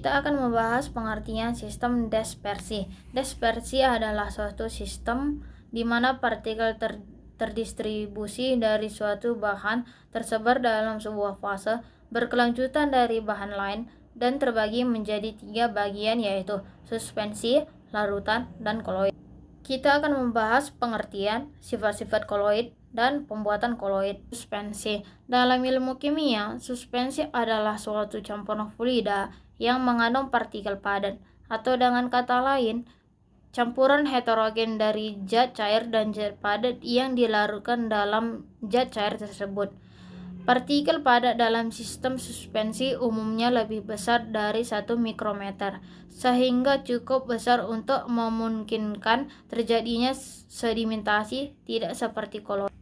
Kita akan membahas pengertian sistem dispersi. Dispersi adalah suatu sistem di mana partikel terdistribusi dari suatu bahan tersebar dalam sebuah fase, berkelanjutan dari bahan lain, dan terbagi menjadi 3 bagian, yaitu suspensi, larutan, dan koloid. Kita akan membahas pengertian, sifat-sifat koloid, dan pembuatan koloid. Suspensi. Dalam ilmu kimia, suspensi adalah suatu campuran fluida yang mengandung partikel padat, atau dengan kata lain, campuran heterogen dari zat cair dan zat padat yang dilarutkan dalam zat cair tersebut. Partikel padat dalam sistem suspensi umumnya lebih besar dari 1 mikrometer, sehingga cukup besar untuk memungkinkan terjadinya sedimentasi, tidak seperti koloid.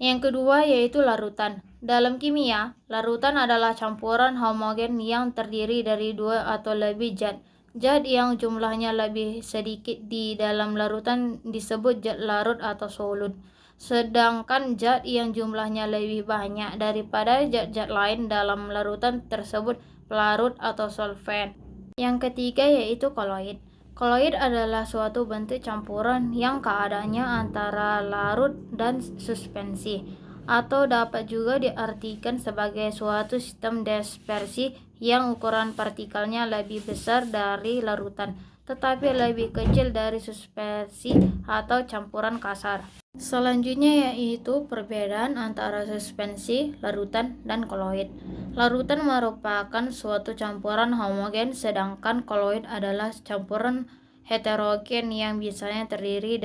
Yang kedua yaitu larutan. Dalam kimia, larutan adalah campuran homogen yang terdiri dari 2 atau lebih zat. Zat yang jumlahnya lebih sedikit di dalam larutan disebut zat larut atau solut. Sedangkan zat yang jumlahnya lebih banyak daripada zat-zat lain dalam larutan tersebut pelarut atau solvent. Yang ketiga yaitu koloid. Koloid adalah suatu bentuk campuran yang keadaannya antara larut dan suspensi, atau dapat juga diartikan sebagai suatu sistem dispersi yang ukuran partikelnya lebih besar dari larutan, tetapi lebih kecil dari suspensi atau campuran kasar. Selanjutnya yaitu perbedaan antara suspensi, larutan, dan koloid. Larutan merupakan suatu campuran homogen, sedangkan koloid adalah campuran heterogen yang biasanya terdiri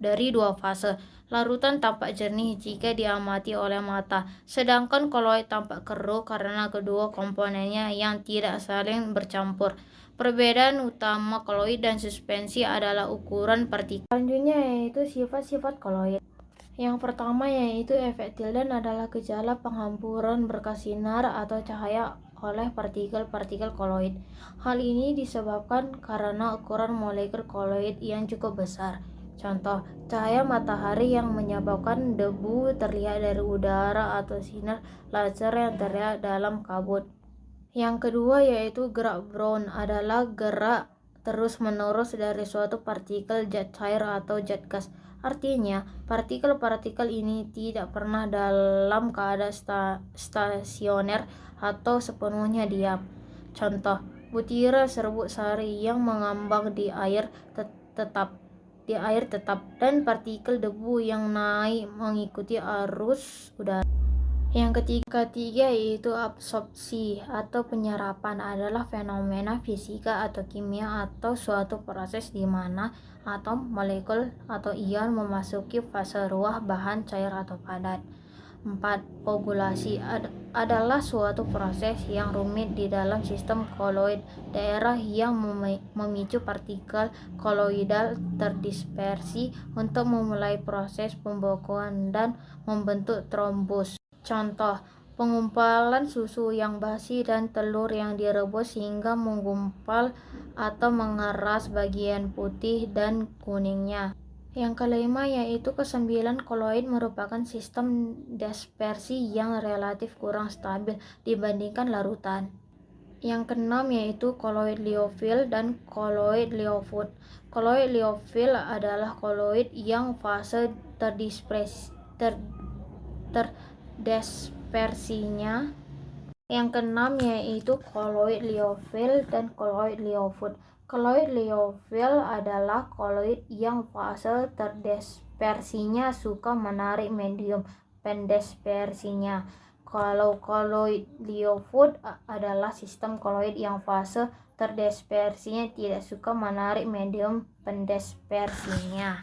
dari 2 fase. Larutan tampak jernih jika diamati oleh mata, sedangkan koloid tampak keruh karena kedua komponennya yang tidak saling bercampur. Perbedaan utama koloid dan suspensi adalah ukuran partikel. Selanjutnya yaitu sifat-sifat koloid. Yang pertama yaitu efek Tilden adalah gejala penghamburan berkas sinar atau cahaya oleh partikel-partikel koloid. Hal ini disebabkan karena ukuran molekul koloid yang cukup besar. Contoh, cahaya matahari yang menyebabkan debu terlihat dari udara atau sinar laser yang terlihat dalam kabut. Yang kedua yaitu gerak Brown adalah gerak terus-menerus dari suatu partikel zat cair atau zat gas. Artinya, partikel-partikel ini tidak pernah dalam keadaan stasioner atau sepenuhnya diam. Contoh, butiran serbuk sari yang mengambang di air tetap, dan partikel debu yang naik mengikuti arus udara. Yang ketiga yaitu absorpsi atau penyerapan adalah fenomena fisika atau kimia atau suatu proses di mana atom, molekul, atau ion memasuki fase ruah bahan cair atau padat. 4. Koagulasi adalah suatu proses yang rumit di dalam sistem koloid, daerah yang memicu partikel koloidal terdispersi untuk memulai proses pembekuan dan membentuk trombus. Contoh, pengumpulan susu yang basi dan telur yang direbus hingga menggumpal atau mengeras bagian putih dan kuningnya. Yang kelima yaitu ke-9, koloid merupakan sistem dispersi yang relatif kurang stabil dibandingkan larutan. Yang keenam yaitu koloid liofil dan koloid liofut. Koloid liofil adalah koloid yang fase terdispersinya. Yang keenam yaitu koloid liofil dan koloid liofut. Koloid liofil adalah koloid yang fase terdispersinya suka menarik medium pendispersinya. Kalau koloid liofut adalah sistem koloid yang fase terdispersinya tidak suka menarik medium pendispersinya.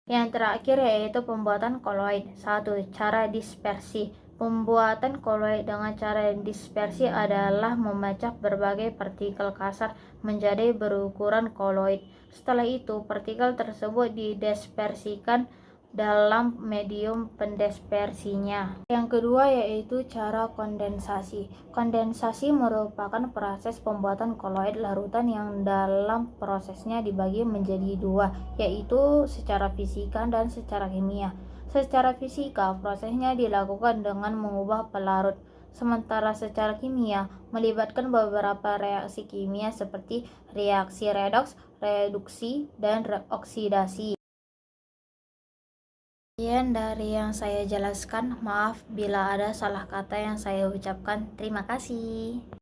Yang terakhir yaitu pembuatan koloid. 1. Cara dispersi. Pembuatan koloid dengan cara dispersi adalah memecah berbagai partikel kasar menjadi berukuran koloid. Setelah itu, partikel tersebut didispersikan dalam medium pendispersinya. Yang kedua yaitu cara kondensasi. Kondensasi merupakan proses pembuatan koloid larutan yang dalam prosesnya dibagi menjadi 2, yaitu secara fisika dan secara kimia. Secara fisika, prosesnya dilakukan dengan mengubah pelarut Sementara secara kimia melibatkan beberapa reaksi kimia seperti reaksi redoks, reduksi, dan oksidasi. Sekian dari yang saya jelaskan. Maaf bila ada salah kata yang saya ucapkan. Terima kasih.